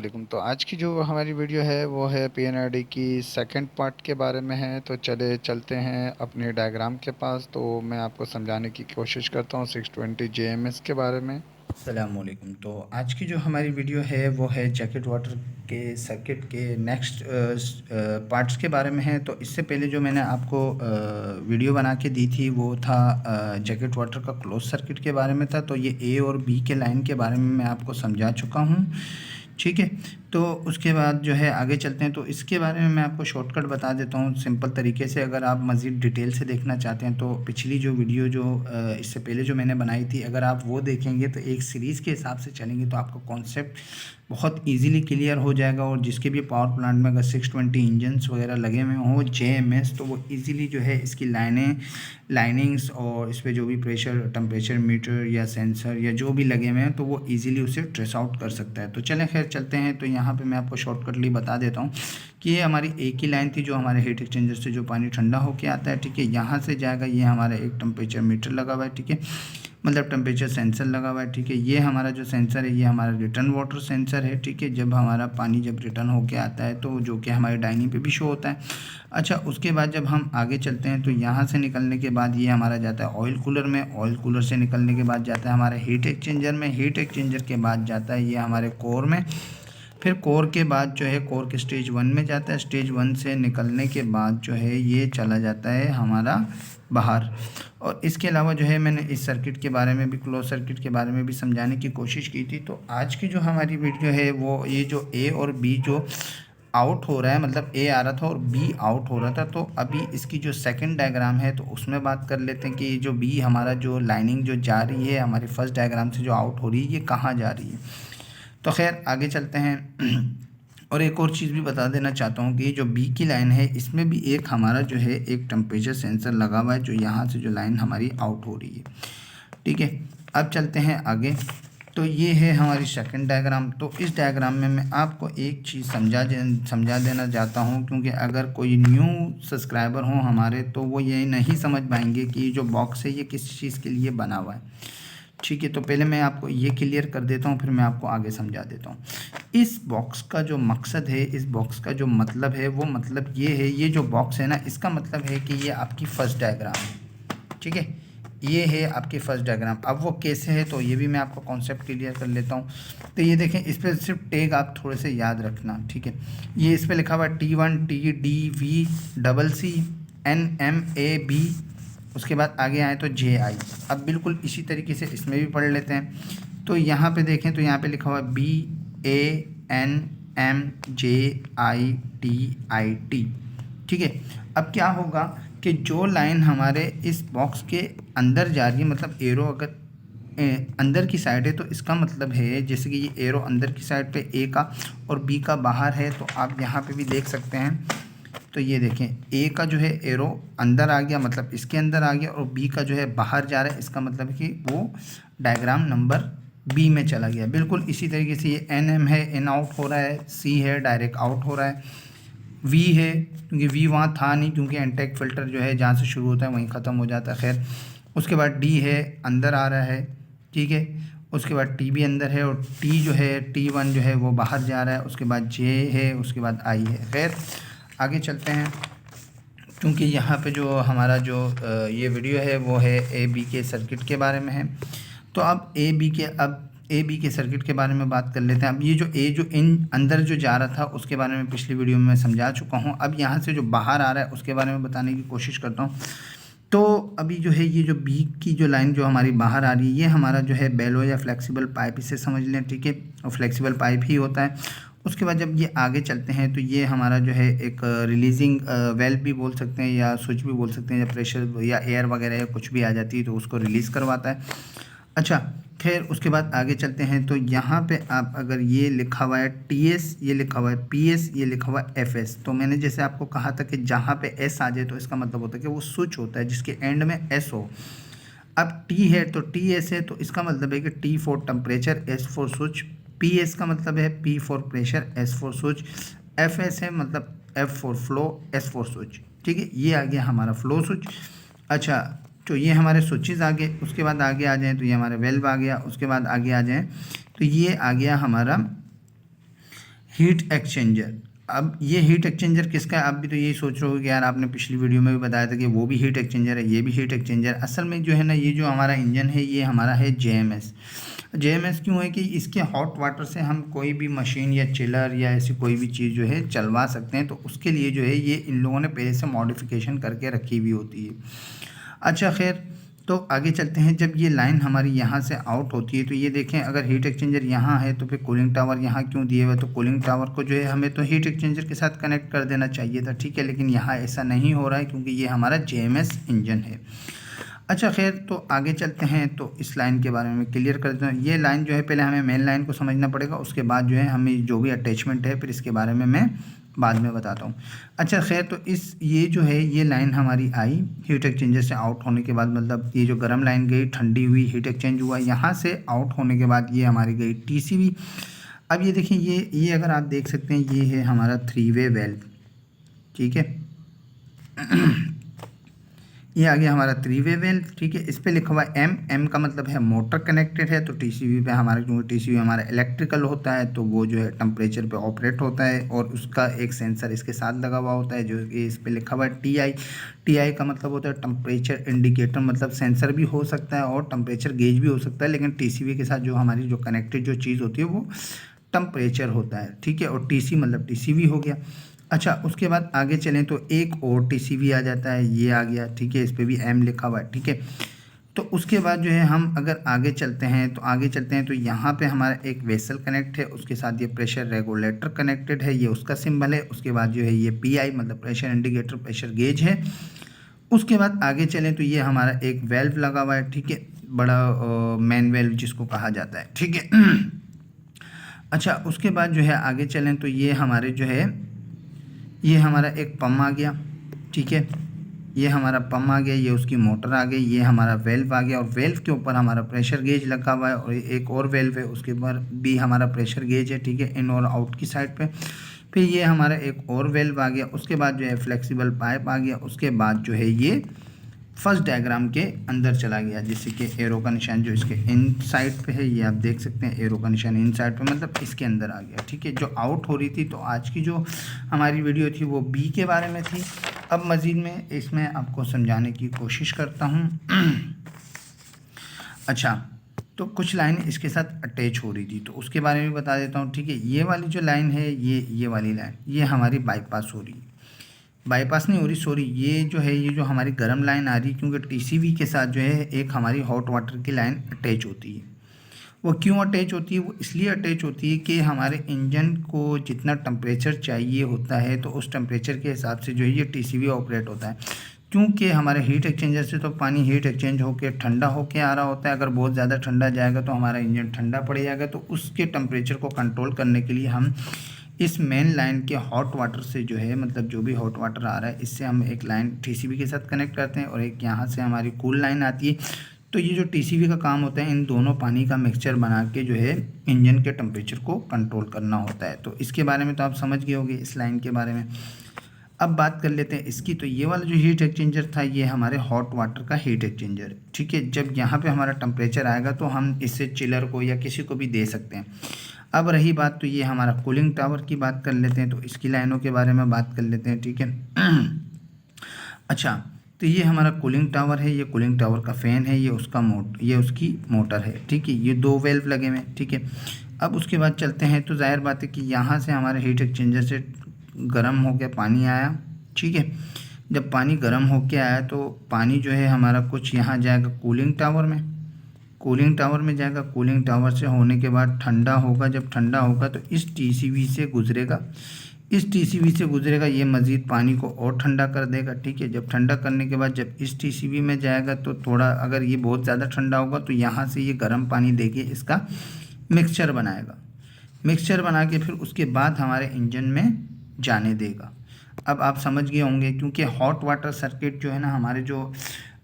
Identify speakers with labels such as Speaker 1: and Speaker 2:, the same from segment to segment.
Speaker 1: अस्सलामुअलैकुम। तो आज की जो हमारी वीडियो है वो है पीएनआरडी की सेकंड पार्ट के बारे में है। तो चलते हैं अपने डायग्राम के पास। तो मैं आपको समझाने की कोशिश करता हूँ 620 जेएमएस के बारे में।
Speaker 2: अस्सलामुअलैकुम। तो आज की जो हमारी वीडियो है वो है जैकेट वाटर के सर्किट के नेक्स्ट पार्ट्स के बारे में है। तो इससे पहले जो मैंने आपको वीडियो बना के दी थी वो था जैकेट वाटर का क्लोज सर्किट के बारे में था। तो ये ए और बी के लाइन के बारे में मैं आपको समझा चुका हूँ, ठीक है। तो उसके बाद जो है आगे चलते हैं। तो इसके बारे में मैं आपको शॉर्टकट बता देता हूँ सिंपल तरीके से। अगर आप मज़ीद डिटेल से देखना चाहते हैं तो पिछली जो वीडियो जो इससे पहले जो मैंने बनाई थी, अगर आप वो देखेंगे तो एक सीरीज़ के हिसाब से चलेंगे तो आपका कॉन्सेप्ट बहुत इजीली क्लियर हो जाएगा। और जिसके भी पावर प्लांट में अगर 620 इंजन्स वगैरह लगे हुए हों जेएमएस, तो वो इजीली जो है इसकी लाइनिंग्स और इस पर जो भी प्रेशर टेम्परेचर मीटर या सेंसर या जो भी लगे हुए हैं तो वो इजीली उसे ट्रेस आउट कर सकता है। तो चलें खैर चलते हैं। तो यहाँ पे मैं आपको शॉर्टकटली बता देता हूँ कि ये हमारी एक ही लाइन थी जो हमारे हीट एक्सचेंजर से जो पानी ठंडा होके आता है, ठीक है। यहाँ से जाएगा, ये हमारा एक टेम्परेचर मीटर लगा हुआ है, ठीक है, मतलब टेम्परेचर सेंसर लगा हुआ है, ठीक है। ये हमारा जो सेंसर है ये हमारा रिटर्न वाटर सेंसर है, ठीक है। जब हमारा पानी जब रिटर्न होके आता है तो जो कि हमारे डाइनिंग पे भी शो होता है। अच्छा, उसके बाद जब हम आगे चलते हैं तो यहाँ से निकलने के बाद ये हमारा जाता है ऑयल कूलर में। ऑयल कूलर से निकलने के बाद जाता है हमारे हीट एक्सचेंजर में। हीट एक्सचेंजर के बाद जाता है ये हमारे कोर में। फिर कोर के बाद जो है कोर के स्टेज 1 में जाता है। स्टेज 1 से निकलने के बाद जो है ये चला जाता है हमारा बाहर। और इसके अलावा जो है मैंने इस सर्किट के बारे में भी, क्लोज सर्किट के बारे में भी समझाने की कोशिश की थी। तो आज की जो हमारी वीडियो है वो ये जो ए और बी जो आउट हो रहा है, मतलब ए आ रहा था और बी आउट हो रहा था, तो अभी इसकी जो सेकंड डायग्राम है तो उसमें बात कर लेते हैं कि ये जो बी हमारा जो लाइनिंग जो जा रही है हमारी फर्स्ट डायग्राम से जो आउट हो रही है ये कहाँ जा रही है। तो खैर आगे चलते हैं। और एक और चीज़ भी बता देना चाहता हूँ कि जो बी की लाइन है इसमें भी एक हमारा जो है एक टेम्परेचर सेंसर लगा हुआ है जो यहाँ से जो लाइन हमारी आउट हो रही है, ठीक है। अब चलते हैं आगे। तो ये है हमारी सेकंड डायग्राम। तो इस डायग्राम में मैं आपको एक चीज़ समझा देना चाहता हूँ, क्योंकि अगर कोई न्यू सब्सक्राइबर हो हमारे तो वो ये नहीं समझ पाएंगे कि ये जो बॉक्स है ये किस चीज़ के लिए बना हुआ है, ठीक है। तो पहले मैं आपको ये क्लियर कर देता हूँ, फिर मैं आपको आगे समझा देता हूँ। इस बॉक्स का जो मकसद है, इस बॉक्स का जो मतलब है वो मतलब ये है, ये जो बॉक्स है ना इसका मतलब है कि ये आपकी फर्स्ट डायग्राम है, ठीक है। ये है आपकी फर्स्ट डायग्राम। अब वो कैसे है तो ये भी मैं आपको कॉन्सेप्ट क्लियर कर लेता हूँ। तो ये देखें, इस पर सिर्फ टैग आप थोड़े से याद रखना, ठीक है। ये इस पर लिखा हुआ है T1 TDV NMAB, उसके बाद आगे आए तो JI। अब बिल्कुल इसी तरीके से इसमें भी पढ़ लेते हैं। तो यहाँ पे देखें तो यहाँ पे लिखा हुआ है BANMJITIT, ठीक है। अब क्या होगा कि जो लाइन हमारे इस बॉक्स के अंदर जा रही है, मतलब एरो अगर अंदर की साइड है तो इसका मतलब है जैसे कि ये एरो अंदर की साइड पे ए का और बी का बाहर है, तो आप यहाँ पे भी देख सकते हैं। तो ये देखें, ए का जो है एरो अंदर आ गया, मतलब इसके अंदर आ गया, और बी का जो है बाहर जा रहा है, इसका मतलब है कि वो डायग्राम नंबर बी में चला गया। बिल्कुल इसी तरीके से ये एन एम है, इन आउट हो रहा है, सी है डायरेक्ट आउट हो रहा है, वी है क्योंकि वी वहाँ था नहीं, क्योंकि एनटेक फ़िल्टर जो है जहाँ से शुरू होता है वहीं ख़त्म हो जाता है। खैर उसके बाद डी है, अंदर आ रहा है, ठीक है। उसके बाद टी भी अंदर है, और टी जो है T1 जो है वो बाहर जा रहा है। उसके बाद जे है, उसके बाद आई है। खैर आगे चलते हैं, क्योंकि यहाँ पे जो हमारा जो ये वीडियो है वो है ए बी के सर्किट के बारे में है। तो अब ए बी के सर्किट के बारे में बात कर लेते हैं। अब ये जो ए जो इन अंदर जो जा रहा था उसके बारे में पिछली वीडियो में मैं समझा चुका हूँ। अब यहाँ से जो बाहर आ रहा है उसके बारे में बताने की कोशिश करता हूँ। तो अभी जो है ये जो बी की जो लाइन जो हमारी बाहर आ रही है ये हमारा जो है बेलो या फ्लेक्सिबल पाइप, इसे समझ लें, ठीक है। और फ्लेक्सिबल पाइप ही होता है। उसके बाद जब ये आगे चलते हैं तो ये हमारा जो है एक रिलीजिंग वेल्व भी बोल सकते हैं या स्विच भी बोल सकते हैं, या प्रेशर या एयर वगैरह या कुछ भी आ जाती है तो उसको रिलीज़ करवाता है। अच्छा, खैर उसके बाद आगे चलते हैं। तो यहाँ पे आप अगर ये लिखा हुआ है TS, ये लिखा हुआ है PS, ये लिखा हुआ है FS, तो मैंने जैसे आपको कहा था कि जहाँ पे S आ जाए तो इसका मतलब होता है कि वो स्विच होता है जिसके एंड में S हो। अब T है तो TS है, तो इसका मतलब है कि T for temperature, S for switch, PS का मतलब है P for pressure, S for switch, FS है मतलब F for flow, S for switch, ठीक है। ये आ गया हमारा फ्लो स्विच। अच्छा, तो ये हमारे स्विचेज़ आ गए। उसके बाद आगे आ जाएँ तो ये हमारा वेल्व आ गया। उसके बाद आगे आ जाएँ तो ये आ गया हमारा हीट एक्सचेंजर। अब ये हीट एक्सचेंजर किसका है? आप भी तो यही सोच रहे हो कि यार आपने पिछली वीडियो में भी बताया था कि वो भी हीट एक्सचेंजर है, ये भी हीट एक्सचेंजर। असल में जो है ना, ये जो हमारा इंजन है ये हमारा है जेएमएस। जेएमएस क्यों है कि इसके हॉट वाटर से हम कोई भी मशीन या चिलर या ऐसी कोई भी चीज़ जो है चलवा सकते हैं, तो उसके लिए जो है ये इन लोगों ने पहले से मॉडिफिकेशन करके रखी हुई होती है। अच्छा खैर, तो आगे चलते हैं। जब ये लाइन हमारी यहाँ से आउट होती है तो ये देखें, अगर हीट एक्सचेंजर यहाँ है तो फिर कूलिंग टावर यहाँ क्यों दिए हुए? तो कूलिंग टावर को जो है हमें तो हीट एक्सचेंजर के साथ कनेक्ट कर देना चाहिए था, ठीक है, लेकिन यहाँ ऐसा नहीं हो रहा है क्योंकि ये हमारा जेएमएस इंजन है। अच्छा खैर, तो आगे चलते हैं। तो इस लाइन के बारे में क्लियर कर देता हूँ। ये लाइन जो है पहले हमें मेन लाइन को समझना पड़ेगा, उसके बाद जो है हमें जो भी अटैचमेंट है फिर इसके बारे में मैं बाद में बताता हूँ। अच्छा खैर, तो ये जो है ये लाइन हमारी आई हीट एक्सचेंजर से आउट होने के बाद, मतलब ये जो गर्म लाइन गई, ठंडी हुई, हीट एक्सचेंज हुआ, यहाँ से आउट होने के बाद ये हमारी गई टीसीवी। अब ये देखिए, ये अगर आप देख सकते हैं, ये है हमारा 3 वे वेल्व, ठीक है। ये आ गया हमारा 3 वे वेल्व, ठीक है। इस पे लिखा हुआ है एम का मतलब है मोटर कनेक्टेड है। तो टीसीवी पे हमारा, क्योंकि टीसीवी हमारा इलेक्ट्रिकल होता है तो वो जो है टेम्परेचर पे ऑपरेट होता है, और उसका एक सेंसर इसके साथ लगा हुआ होता है जो कि इस पे लिखा हुआ है टीआई का मतलब होता है टेम्परेचर इंडिकेटर, मतलब सेंसर भी हो सकता है और टेम्परेचर गेज भी हो सकता है, लेकिन टीसीवी के साथ जो हमारी जो कनेक्टेड जो चीज़ होती है वो टेम्परेचर होता है, ठीक है। और टीसी मतलब टीसीवी हो गया। अच्छा, उसके बाद आगे चलें तो एक और टीसीवी आ जाता है, ये आ गया, ठीक है। इस पर भी एम लिखा हुआ है, ठीक है। तो उसके बाद जो है हम अगर आगे चलते हैं तो यहाँ पे हमारा एक वेसल कनेक्ट है, उसके साथ ये प्रेशर रेगुलेटर कनेक्टेड है, ये उसका सिंबल है। उसके बाद जो है ये पीआई मतलब प्रेशर इंडिकेटर, प्रेशर गेज है। उसके बाद आगे चलें तो ये हमारा एक वेल्व लगा हुआ है, ठीक है, बड़ा मेन वेल्व जिसको कहा जाता है, ठीक है। अच्छा, उसके बाद जो है आगे चलें तो ये हमारे जो है ये हमारा एक पंप आ गया, ठीक है। ये हमारा पंप आ गया, ये उसकी मोटर आ गई, ये हमारा वेल्व आ गया, और वेल्व के ऊपर हमारा प्रेशर गेज लगा हुआ है, और एक और वेल्व है उसके ऊपर भी हमारा प्रेशर गेज है, ठीक है, इन और आउट की साइड पे। फिर ये हमारा एक और वेल्व आ गया। उसके बाद जो है फ्लेक्सिबल पाइप आ गया। उसके बाद जो है ये फर्स्ट डायग्राम के अंदर चला गया, जिससे कि एरो का निशान जो इसके इन साइड पे है, ये आप देख सकते हैं, एरो का निशान इन साइड पे मतलब इसके अंदर आ गया, ठीक है, जो आउट हो रही थी। तो आज की जो हमारी वीडियो थी वो बी के बारे में थी। अब मज़ीद में इसमें आपको समझाने की कोशिश करता हूँ। अच्छा, तो कुछ लाइन इसके साथ अटैच हो रही थी तो उसके बारे में बता देता हूँ, ठीक है। ये वाली जो लाइन है, ये वाली लाइन, ये हमारी बाईपास हो रही है, बाईपास नहीं हो रही, सॉरी, ये जो है, ये जो हमारी गर्म लाइन आ रही है, क्योंकि टीसीवी के साथ जो है एक हमारी हॉट वाटर की लाइन अटैच होती है। वो क्यों अटैच होती है? वो इसलिए अटैच होती है कि हमारे इंजन को जितना टेम्परेचर चाहिए होता है तो उस टेम्परेचर के हिसाब से जो है ये टीसीवी ऑपरेट होता है। क्योंकि हमारे हीट एक्सचेंजर से तो पानी हीट एक्सचेंज होकर ठंडा होकर आ रहा होता है। अगर बहुत ज़्यादा ठंडा जाएगा तो हमारा इंजन ठंडा पड़ जाएगा, तो उसके टेम्परेचर को कंट्रोल करने के लिए हम इस मेन लाइन के हॉट वाटर से जो है, मतलब जो भी हॉट वाटर आ रहा है, इससे हम एक लाइन टीसीवी के साथ कनेक्ट करते हैं, और एक यहाँ से हमारी कूल लाइन आती है। तो ये जो टीसीवी का काम होता है, इन दोनों पानी का मिक्सचर बना के जो है इंजन के टेम्परेचर को कंट्रोल करना होता है। तो इसके बारे में तो आप समझ गए होंगे इस लाइन के बारे में। अब बात कर लेते हैं इसकी। तो ये वाला जो हीट एक्सचेंजर था, ये हमारे हॉट वाटर का हीट एक्सचेंजर है, ठीक है। जब यहाँ पे हमारा टेम्परेचर आएगा तो हम इससे चिलर को या किसी को भी दे सकते हैं। अब रही बात, तो ये हमारा कूलिंग टावर की बात कर लेते हैं, तो इसकी लाइनों के बारे में बात कर लेते हैं, ठीक है। अच्छा, तो ये हमारा कूलिंग टावर है, ये कूलिंग टावर का फ़ैन है, ये उसकी मोटर है, ठीक है। ये 2 वेल्व लगे हुए हैं, ठीक है। अब उसके बाद चलते हैं, तो जाहिर बात है कि यहाँ से हमारे हीट एक्सचेंजर से गर्म हो गया पानी आया, ठीक है। जब पानी गर्म होके आया तो पानी जो है हमारा कुछ यहाँ जाएगा कूलिंग टावर में, कूलिंग टावर में जाएगा। कूलिंग टावर से होने के बाद ठंडा होगा, जब ठंडा होगा तो इस टीसीवी से गुजरेगा, ये मज़ीद पानी को और ठंडा कर देगा, ठीक है। जब ठंडा करने के बाद जब इस टीसीवी में जाएगा तो थोड़ा, अगर ये बहुत ज़्यादा ठंडा होगा तो यहाँ से ये गर्म पानी देके इसका मिक्सचर बनाएगा, मिक्सचर बना के फिर उसके बाद हमारे इंजन में जाने देगा। अब आप समझ गए होंगे, क्योंकि हॉट वाटर सर्किट जो है ना, हमारे जो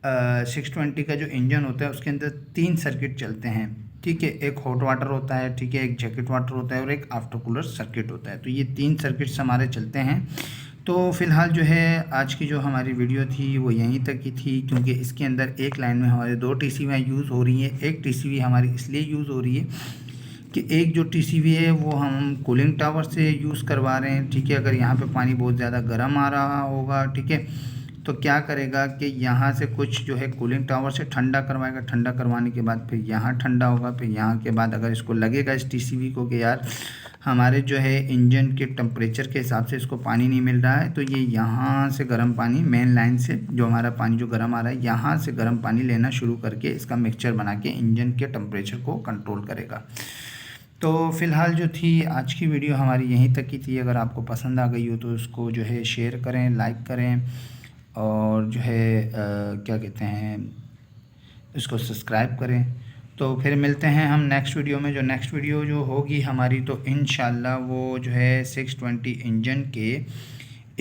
Speaker 2: 620 का जो इंजन होता है उसके अंदर 3 सर्किट चलते हैं, ठीक है। एक हॉट वाटर होता है, ठीक है, एक जैकेट वाटर होता है, और एक आफ्टर कूलर सर्किट होता है। तो ये 3 सर्किट्स हमारे चलते हैं। तो फ़िलहाल जो है आज की जो हमारी वीडियो थी वो यहीं तक की थी, क्योंकि इसके अंदर एक लाइन में हमारे 2 टीसीवी यूज़ हो रही हैं। एक टीसीवी हमारी इसलिए यूज़ हो रही है कि एक जो टीसीवी है वो हम कूलिंग टावर से यूज़ करवा रहे हैं, ठीक है। अगर यहाँ पे पानी बहुत ज़्यादा गर्म आ रहा होगा, ठीक है, तो क्या करेगा कि यहाँ से कुछ जो है कूलिंग टावर से ठंडा करवाएगा। ठंडा करवाने के बाद फिर यहाँ ठंडा होगा। फिर यहाँ के बाद अगर इसको लगेगा इस टीसीवी को कि यार हमारे जो है इंजन के टेम्परेचर के हिसाब से इसको पानी नहीं मिल रहा है, तो ये यहाँ से गर्म पानी मेन लाइन से जो हमारा पानी जो गर्म आ रहा है यहाँ से गर्म पानी लेना शुरू करके इसका मिक्सचर बना के इंजन के टेम्परेचर को कंट्रोल करेगा। तो फ़िलहाल जो थी आज की वीडियो हमारी यहीं तक की थी। अगर आपको पसंद आ गई हो तो उसको जो है शेयर करें, लाइक करें और जो है क्या कहते हैं इसको सब्सक्राइब करें। तो फिर मिलते हैं हम नेक्स्ट वीडियो में। जो नेक्स्ट वीडियो जो होगी हमारी तो इंशाल्लाह वो जो है 620 इंजन के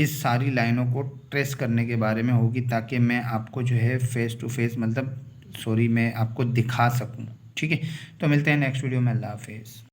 Speaker 2: इस सारी लाइनों को ट्रेस करने के बारे में होगी, ताकि मैं आपको जो है फ़ेस टू फेस मतलब मैं आपको दिखा सकूं, ठीक है। तो मिलते हैं नेक्स्ट वीडियो में। अल्लाह हाफिज़।